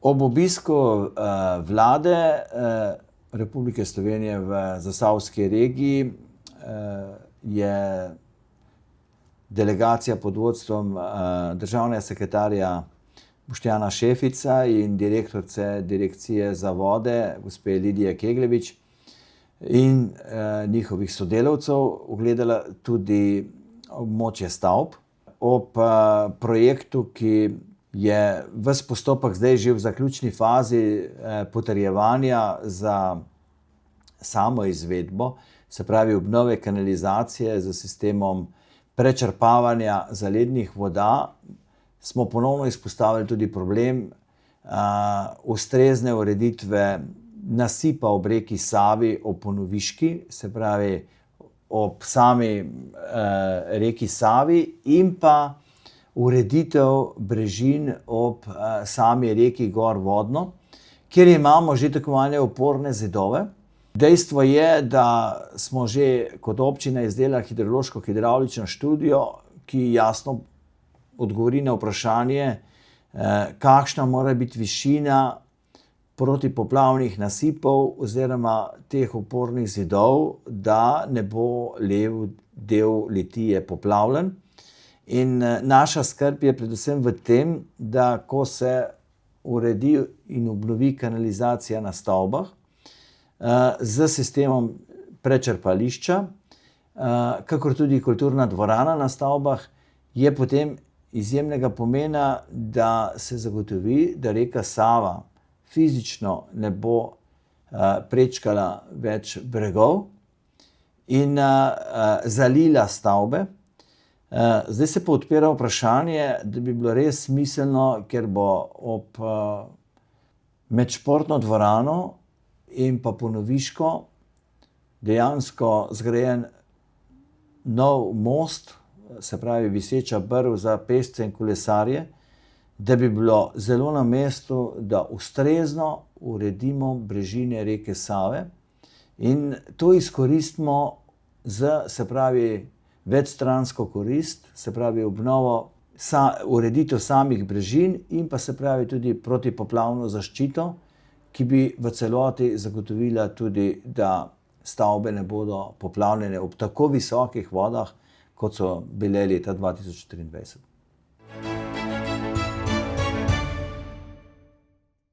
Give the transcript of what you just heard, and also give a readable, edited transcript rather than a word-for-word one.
Ob obisku vlade Republike Slovenije v Zasavski regiji je delegacija pod vodstvom državnega sekretarja Boštjana Šefica in direktorice Direkcije za vode, gospe Lidije Kegljevič, in njihovih sodelavcev ogledala tudi območje stavb. Ob projektu, ki je ves postopek zdaj že v zaključni fazi potrjevanja za samo izvedbo, se pravi obnove kanalizacije z sistemom prečrpavanja zalednih voda, smo ponovno izpostavili tudi problem ustrezne ureditve nasipa ob reki Savi ob Ponoviški, se pravi ob sami reki Savi, in pa ureditev brežin ob sami reki Gorvodno, kjer imamo že tako imenovane oporne zidove. Dejstvo je, da smo že kot občina izdelali hidrološko-hidravlično študijo, ki jasno odgovori na vprašanje, kakšna mora biti višina protipoplavnih nasipov oziroma teh opornih zidov, da ne bo levi del Litije poplavljen. In naša skrb je predvsem v tem, da ko se uredi in obnovi kanalizacija na stavbah z sistemom prečrpališča, kakor tudi kulturna dvorana na stavbah, je potem izjemnega pomena, da se zagotovi, da reka Sava fizično ne bo prečkala več bregov in zalila stavbe. Zdaj se pa odpira vprašanje, da bi bilo res smiselno, ker bo med športno dvorano in pa Ponoviško dejansko zgrajen nov most, se pravi viseča brv za pešce in kolesarje, da bi bilo zelo na mestu, da ustrezno uredimo brežine reke Save in to izkoristimo se pravi večstransko korist, se pravi obnovo, ureditev samih brežin in pa se pravi tudi protipoplavno zaščito, ki bi v celoti zagotovila tudi, da stavbe ne bodo poplavljene ob tako visokih vodah, kot so bile leta 2023.